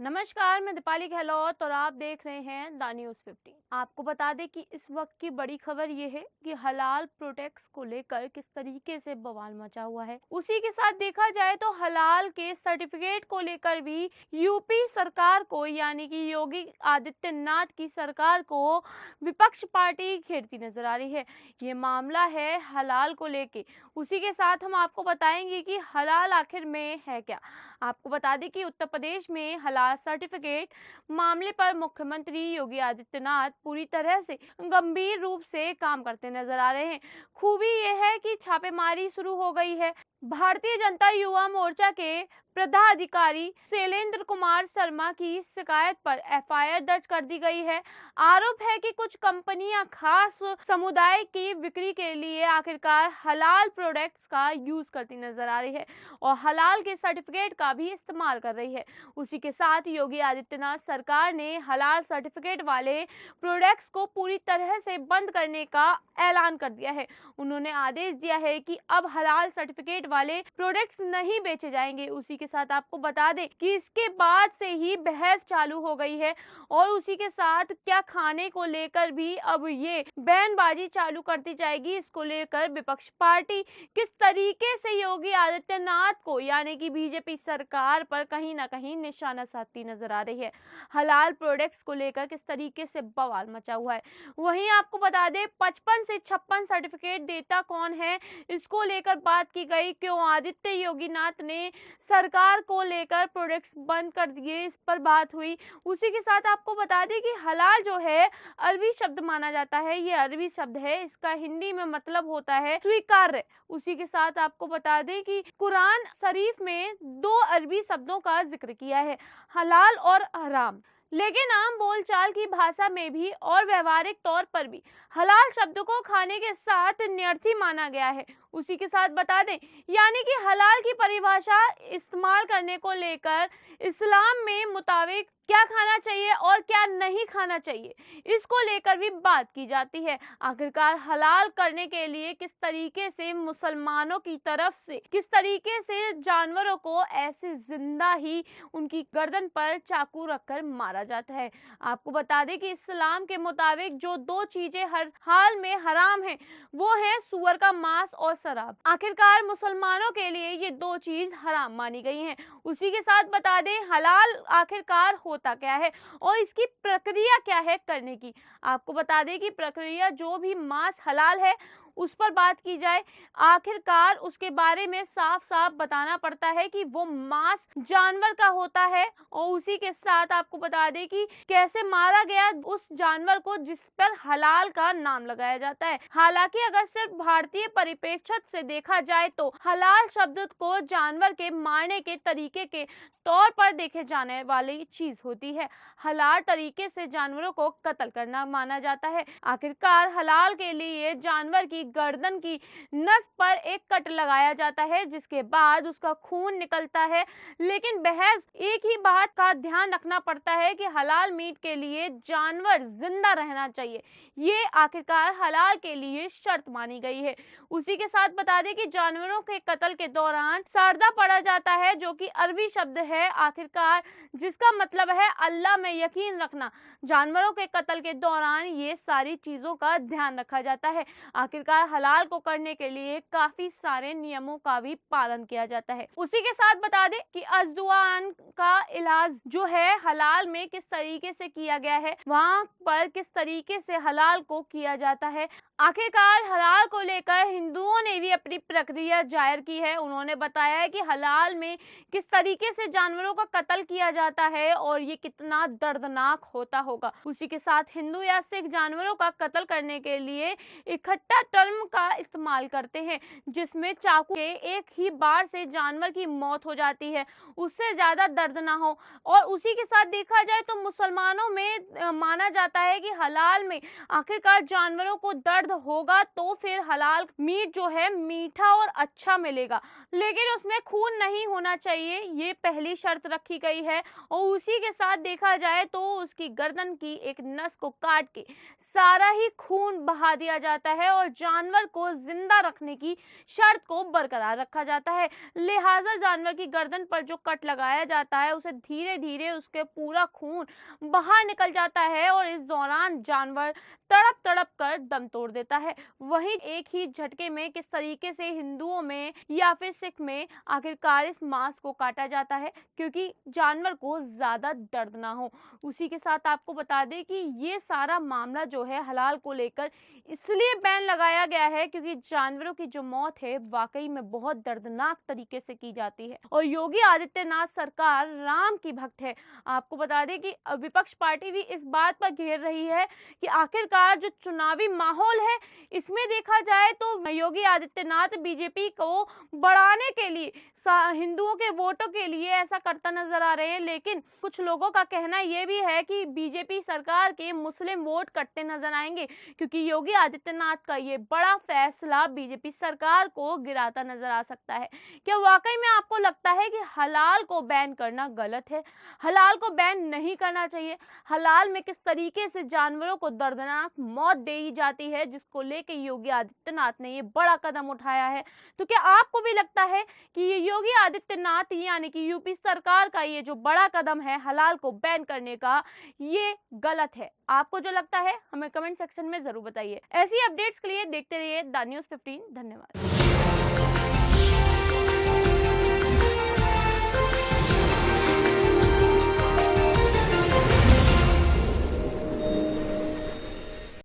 नमस्कार, मैं दीपाली गहलोत और आप देख रहे हैं द न्यूज़ 15। आपको बता दें कि इस वक्त की बड़ी खबर ये है कि हलाल प्रोडक्ट्स को लेकर किस तरीके से बवाल मचा हुआ है। उसी के साथ देखा जाए तो हलाल के सर्टिफिकेट को लेकर भी यूपी सरकार को यानी कि योगी आदित्यनाथ की सरकार को विपक्ष पार्टी घेरती नजर आ रही है। ये मामला है हलाल को लेके। उसी के साथ हम आपको बताएंगे कि हलाल आखिर में है क्या। आपको बता दें कि उत्तर प्रदेश में हलाल सर्टिफिकेट मामले पर मुख्यमंत्री योगी आदित्यनाथ पूरी तरह से गंभीर रूप से काम करते नजर आ रहे हैं। खूबी यह है कि छापेमारी शुरू हो गई है। भारतीय जनता युवा मोर्चा के पदाधिकारी शैलेंद्र कुमार शर्मा की शिकायत पर एफआईआर दर्ज कर दी गई है। आरोप है कि कुछ कंपनियां खास समुदाय की बिक्री के लिए आखिरकार हलाल प्रोडक्ट्स का यूज करती नजर आ रही है और हलाल के सर्टिफिकेट का भी इस्तेमाल कर रही है। उसी के साथ योगी आदित्यनाथ सरकार ने हलाल सर्टिफिकेट वाले प्रोडक्ट्स को पूरी तरह से बंद करने का ऐलान कर दिया है। उन्होंने आदेश दिया है कि अब हलाल सर्टिफिकेट वाले प्रोडक्ट्स नहीं बेचे जाएंगे। उसी के साथ आपको बता दें कि इसके बाद से ही बहस चालू हो गई है और उसी के साथ क्या खाने को लेकर भी अब ये बयानबाजी चालू करती जाएगी। इसको लेकर विपक्ष पार्टी किस तरीके से योगी आदित्यनाथ को यानी कि बीजेपी सरकार पर कहीं ना कहीं निशाना साधती नजर आ रही है। हलाल प्रोडक्ट्स को लेकर किस तरीके से बवाल मचा हुआ है। वहीं आपको बता दें 55 से 56 सर्टिफिकेट देता कौन है, इसको लेकर बात की गई। क्यों आदित्य योगीनाथ ने सरकार को लेकर प्रोडक्ट्स बंद कर दिए, इस पर बात हुई। उसी के साथ आपको बता दें कि हलाल जो है अरबी शब्द माना जाता है। ये अरबी शब्द है, इसका हिंदी में मतलब होता है स्वीकार्य। उसी के साथ आपको बता दें कि कुरान शरीफ में 2 अरबी शब्दों का जिक्र किया है, हलाल और हराम। लेकिन आम बोलचाल की भाषा में भी और व्यवहारिक तौर पर भी हलाल शब्द को खाने के साथ न्यर्थी माना गया है। उसी के साथ बता दें यानी कि हलाल की परिभाषा इस्तेमाल करने को लेकर इस्लाम में मुताबिक क्या खाना चाहिए और क्या नहीं खाना चाहिए, इसको लेकर भी बात की जाती है। आखिरकार हलाल करने के लिए किस तरीके से मुसलमानों की तरफ से किस तरीके से जानवरों को ऐसे जिंदा ही उनकी गर्दन पर चाकू रखकर मारा जाता है। आपको बता दें कि इस्लाम के मुताबिक जो 2 चीजें हर हाल में हराम हैं वो है सूअर का मांस और शराब। आखिरकार मुसलमानों के लिए ये 2 चीज हराम मानी गई हैं। उसी के साथ बता दें हलाल आखिरकार होता क्या है और इसकी प्रक्रिया क्या है करने की। आपको बता दें कि प्रक्रिया जो भी मांस हलाल है उस पर बात की जाए, आखिरकार उसके बारे में साफ साफ बताना पड़ता है कि वो मांस जानवर का होता है और उसी के साथ आपको बता दें कि कैसे मारा गया उस जानवर को जिस पर हलाल का नाम लगाया जाता है। हालांकि अगर सिर्फ भारतीय परिप्रेक्ष्य से देखा जाए तो हलाल शब्द को जानवर के मारने के तरीके के तौर पर देखे जाने वाली चीज होती है। हलाल तरीके से जानवरों को कत्ल करना माना जाता है। आखिरकार हलाल के लिए जानवर की गर्दन की नस पर एक कट लगाया जाता है जिसके बाद उसका खून निकलता है। लेकिन बहस एक ही बात का ध्यान रखना पड़ता है कि हलाल मीट के लिए जानवर जिंदा रहना चाहिए। ये आखिरकार हलाल के लिए शर्त मानी गई है। उसी के साथ बता दें कि जानवरों के कत्ल के दौरान सारदा पढ़ा जाता है जो कि अरबी शब्द है आखिरकार जिसका मतलब है अल्लाह में यकीन रखना। जानवरों के कत्ल के दौरान ये सारी चीजों का ध्यान रखा जाता है। आखिरकार हलाल को करने के लिए काफी सारे नियमों का भी पालन किया जाता है। उसी के साथ बता दें कि अज़दुआन का इलाज जो है हलाल में किस तरीके से किया गया है, वहां पर किस तरीके से हलाल को किया जाता है। आखिरकार हलाल को लेकर हिंदुओं ने भी अपनी प्रक्रिया जाहिर की है। उन्होंने बताया है कि हलाल में किस तरीके से जानवरों का कत्ल किया जाता है और ये कितना दर्दनाक होता होगा। उसी के साथ हिंदू या सिख जानवरों का कत्ल करने के लिए इकट्ठा टर्म का इस्तेमाल करते हैं जिसमें चाकू के एक ही बार से जानवर की मौत हो जाती है, उससे ज्यादा दर्द ना हो। और उसी के साथ देखा जाए तो मुसलमानों में माना जाता है कि हलाल में आखिरकार जानवरों को दर्द होगा तो फिर हलाल मीट जो है मीठा और अच्छा मिलेगा। लेकिन उसमें खून नहीं होना चाहिए, ये पहली शर्त रखी गई है। और उसी के साथ देखा जाए तो उसकी गर्दन की एक नस को काट के सारा ही खून बहा दिया जाता है और जानवर को जिंदा रखने की शर्त को बरकरार रखा जाता है। लिहाजा जानवर की गर्दन पर जो कट लगाया जाता है उसे धीरे धीरे उसके पूरा खून बाहर निकल जाता है और इस दौरान जानवर तड़प तड़प कर दम तोड़ देता है। वहीं एक ही झटके में किस तरीके से हिंदुओं में या फिर सिख में आखिरकार इस मांस को काटा जाता है, क्योंकि जानवर को ज्यादा दर्द ना हो। उसी के साथ आपको बता दें कि ये सारा मामला जो है हलाल को लेकर इसलिए बैन लगाया गया है क्योंकि जानवरों की जो मौत है वाकई में बहुत दर्दनाक तरीके से की जाती है। और योगी आदित्यनाथ सरकार राम की भक्त है। आपको बता दें कि विपक्ष पार्टी भी इस बात पर घेर रही है कि आखिरकार जो चुनावी माहौल है इसमें देखा जाए तो योगी आदित्यनाथ बीजेपी को बढ़ाने के लिए हिंदुओं के वोटों के लिए ऐसा करता नजर आ रहे हैं। लेकिन कुछ लोगों का कहना यह भी है कि बीजेपी सरकार के मुस्लिम वोट कटते नजर आएंगे, क्योंकि योगी आदित्यनाथ का ये बड़ा फैसला बीजेपी सरकार को गिराता नजर आ सकता है। क्या वाकई में आपको लगता है कि हलाल को बैन करना गलत है? हलाल को बैन नहीं करना चाहिए? हलाल में किस तरीके से जानवरों को दर्दनाक मौत दी जाती है, जिसको लेकर योगी आदित्यनाथ ने ये बड़ा कदम उठाया है। तो क्या आपको भी लगता है कि ये योगी आदित्यनाथ यानी कि यूपी सरकार का ये जो बड़ा कदम है हलाल को बैन करने का, ये गलत है? आपको जो लगता है हमें कमेंट सेक्शन में जरूर बताइए। ऐसी अपडेट्स के लिए देखते रहिए द न्यूज़ 15। धन्यवाद।